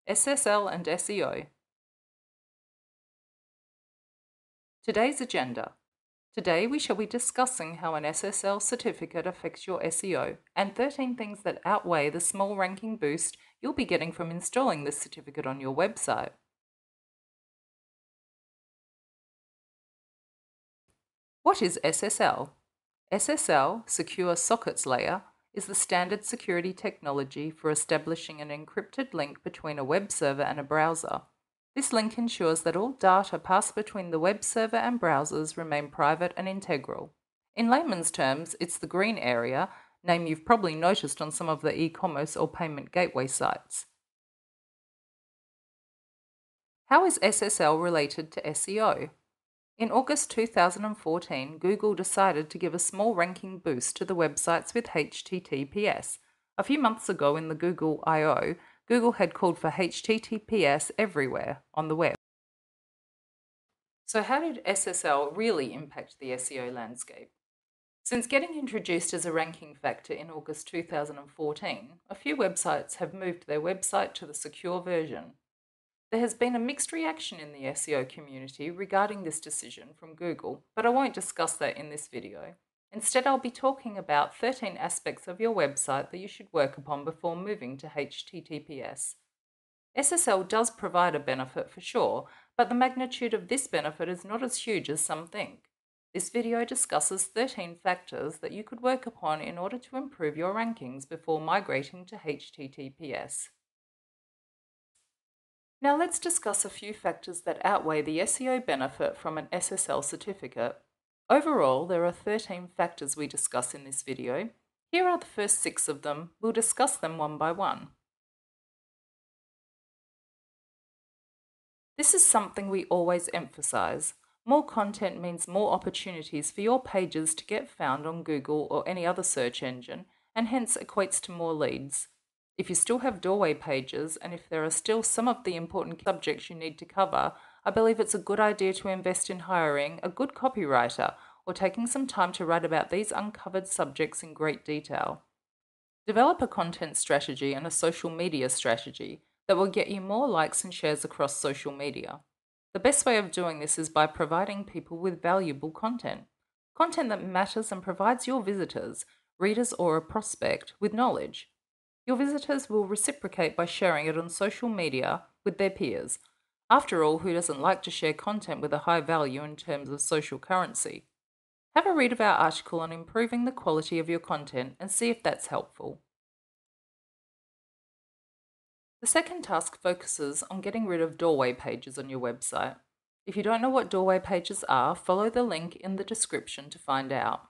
SSL and SEO. Today's agenda. Today we shall be discussing how an SSL certificate affects your SEO and 13 things that outweigh the small ranking boost you'll be getting from installing this certificate on your website. What is SSL? SSL, Secure Sockets Layer, is the standard security technology for establishing an encrypted link between a web server and a browser. This link ensures that all data passed between the web server and browsers remain private and integral. In layman's terms, it's the green area, name you've probably noticed on some of the e-commerce or payment gateway sites. How is SSL related to SEO? In August 2014, Google decided to give a small ranking boost to the websites with HTTPS. A few months ago in the Google I/O, Google had called for HTTPS everywhere on the web. So how did SSL really impact the SEO landscape? Since getting introduced as a ranking factor in August 2014, a few websites have moved their website to the secure version. There has been a mixed reaction in the SEO community regarding this decision from Google, but I won't discuss that in this video. Instead, I'll be talking about 13 aspects of your website that you should work upon before moving to HTTPS. SSL does provide a benefit for sure, but the magnitude of this benefit is not as huge as some think. This video discusses 13 factors that you could work upon in order to improve your rankings before migrating to HTTPS. Now let's discuss a few factors that outweigh the SEO benefit from an SSL certificate. Overall, there are 13 factors we discuss in this video. Here are the first 6 of them. We'll discuss them one by one. This is something we always emphasize. More content means more opportunities for your pages to get found on Google or any other search engine, and hence equates to more leads. If you still have doorway pages, and if there are still some of the important subjects you need to cover, I believe it's a good idea to invest in hiring a good copywriter or taking some time to write about these uncovered subjects in great detail. Develop a content strategy and a social media strategy that will get you more likes and shares across social media. The best way of doing this is by providing people with valuable content. Content that matters and provides your visitors, readers or a prospect, with knowledge. Your visitors will reciprocate by sharing it on social media with their peers. After all, who doesn't like to share content with a high value in terms of social currency? Have a read of our article on improving the quality of your content and see if that's helpful. The second task focuses on getting rid of doorway pages on your website. If you don't know what doorway pages are, follow the link in the description to find out.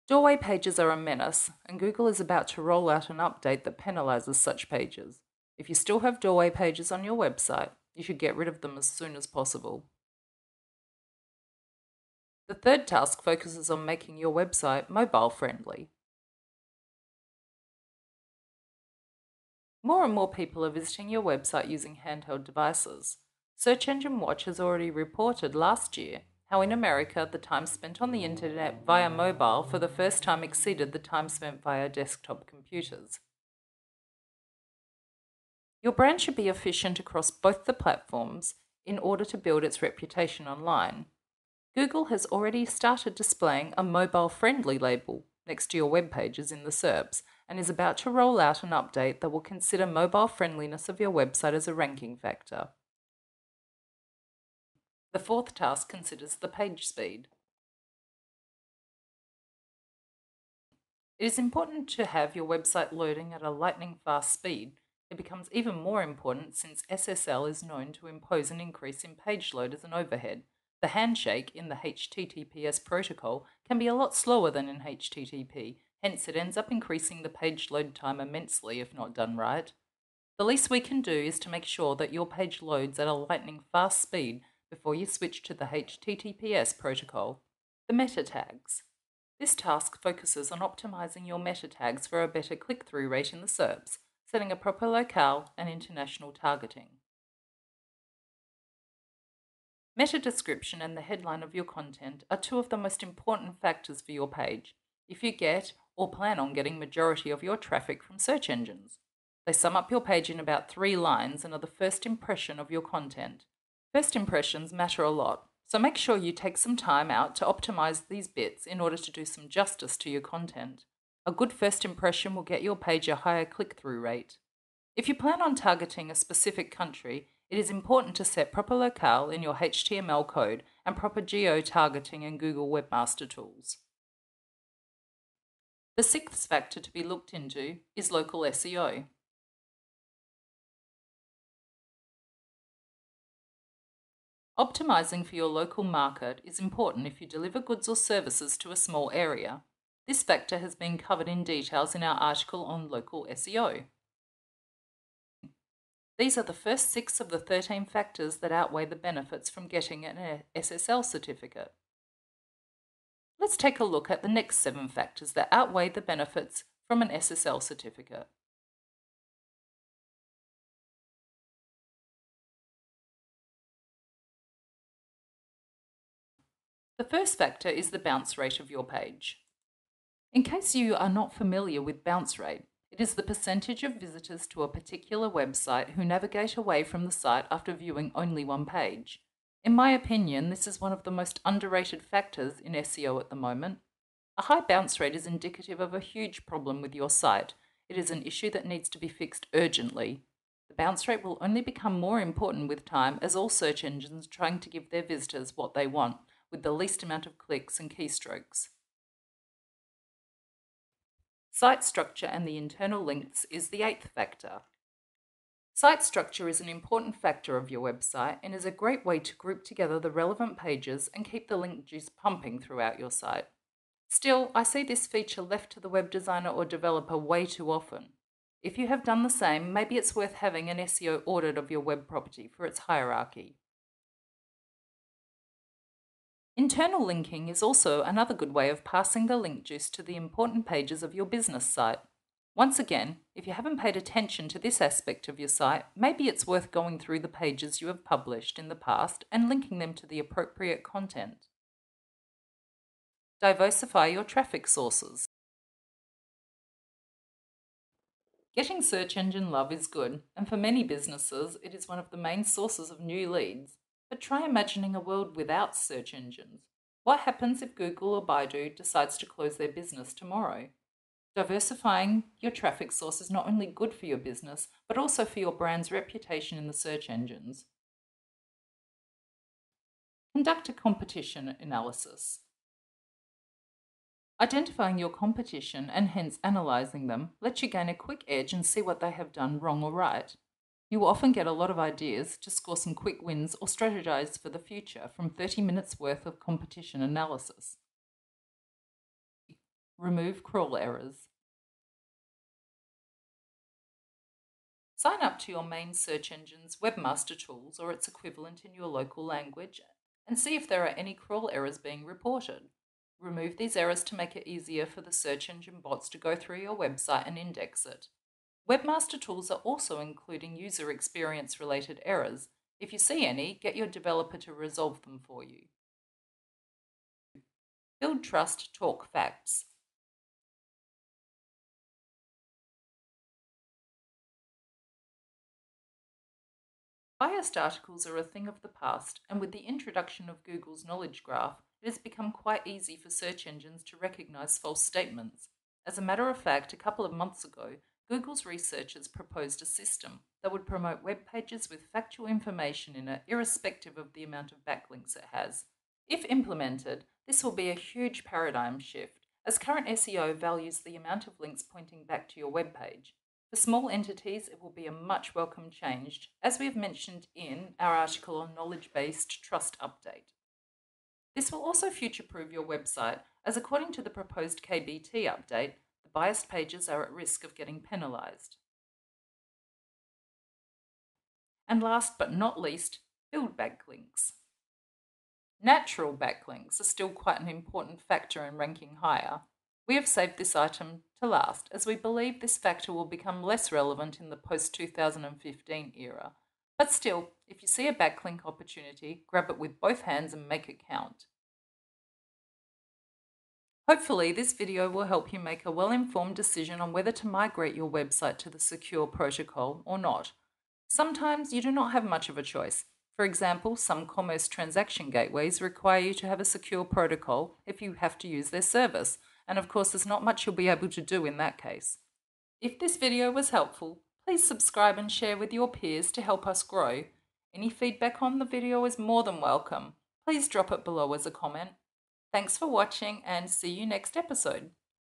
Doorway pages are a menace, and Google is about to roll out an update that penalizes such pages. If you still have doorway pages on your website, you should get rid of them as soon as possible. The third task focuses on making your website mobile friendly. More and more people are visiting your website using handheld devices. Search Engine Watch has already reported last year how in America the time spent on the internet via mobile for the first time exceeded the time spent via desktop computers. Your brand should be efficient across both the platforms in order to build its reputation online. Google has already started displaying a mobile-friendly label next to your web pages in the SERPs and is about to roll out an update that will consider mobile friendliness of your website as a ranking factor. The fourth task considers the page speed. It is important to have your website loading at a lightning-fast speed. It becomes even more important since SSL is known to impose an increase in page load as an overhead. The handshake in the HTTPS protocol can be a lot slower than in HTTP, hence it ends up increasing the page load time immensely if not done right. The least we can do is to make sure that your page loads at a lightning-fast speed before you switch to the HTTPS protocol. The meta tags. This task focuses on optimizing your meta tags for a better click-through rate in the SERPs, setting a proper locale and international targeting. Meta description and the headline of your content are 2 of the most important factors for your page if you get or plan on getting majority of your traffic from search engines. They sum up your page in about 3 lines and are the first impression of your content. First impressions matter a lot, so make sure you take some time out to optimize these bits in order to do some justice to your content. A good first impression will get your page a higher click-through rate. If you plan on targeting a specific country, it is important to set proper locale in your HTML code and proper geo-targeting in Google Webmaster Tools. The sixth factor to be looked into is local SEO. Optimizing for your local market is important if you deliver goods or services to a small area. This factor has been covered in details in our article on local SEO. These are the first 6 of the 13 factors that outweigh the benefits from getting an SSL certificate. Let's take a look at the next 7 factors that outweigh the benefits from an SSL certificate. The first factor is the bounce rate of your page. In case you are not familiar with bounce rate, it is the percentage of visitors to a particular website who navigate away from the site after viewing only one page. In my opinion, this is one of the most underrated factors in SEO at the moment. A high bounce rate is indicative of a huge problem with your site. It is an issue that needs to be fixed urgently. The bounce rate will only become more important with time as all search engines are trying to give their visitors what they want, with the least amount of clicks and keystrokes. Site structure and the internal links is the 8th factor. Site structure is an important factor of your website and is a great way to group together the relevant pages and keep the link juice pumping throughout your site. Still, I see this feature left to the web designer or developer way too often. If you have done the same, maybe it's worth having an SEO audit of your web property for its hierarchy. Internal linking is also another good way of passing the link juice to the important pages of your business site. Once again, if you haven't paid attention to this aspect of your site, maybe it's worth going through the pages you have published in the past and linking them to the appropriate content. Diversify your traffic sources. Getting search engine love is good, and for many businesses, it is one of the main sources of new leads. But try imagining a world without search engines. What happens if Google or Baidu decides to close their business tomorrow? Diversifying your traffic source is not only good for your business, but also for your brand's reputation in the search engines. Conduct a competition analysis. Identifying your competition and hence analysing them lets you gain a quick edge and see what they have done wrong or right. You will often get a lot of ideas to score some quick wins or strategize for the future from 30 minutes worth of competition analysis. Remove crawl errors. Sign up to your main search engine's Webmaster Tools or its equivalent in your local language and see if there are any crawl errors being reported. Remove these errors to make it easier for the search engine bots to go through your website and index it. Webmaster Tools are also including user experience related errors. If you see any, get your developer to resolve them for you. Build trust, talk facts. Biased articles are a thing of the past, and with the introduction of Google's knowledge graph, it has become quite easy for search engines to recognize false statements. As a matter of fact, a couple of months ago, Google's researchers proposed a system that would promote web pages with factual information in it, irrespective of the amount of backlinks it has. If implemented, this will be a huge paradigm shift, as current SEO values the amount of links pointing back to your web page. For small entities, it will be a much welcome change, as we have mentioned in our article on knowledge-based trust update. This will also future-proof your website, as according to the proposed KBT update, the biased pages are at risk of getting penalised. And last but not least, build backlinks. Natural backlinks are still quite an important factor in ranking higher. We have saved this item to last, as we believe this factor will become less relevant in the post-2015 era. But still, if you see a backlink opportunity, grab it with both hands and make it count. Hopefully, this video will help you make a well-informed decision on whether to migrate your website to the secure protocol or not. Sometimes you do not have much of a choice. For example, some commerce transaction gateways require you to have a secure protocol if you have to use their service, and of course, there's not much you'll be able to do in that case. If this video was helpful, please subscribe and share with your peers to help us grow. Any feedback on the video is more than welcome. Please drop it below as a comment. Thanks for watching and see you next episode.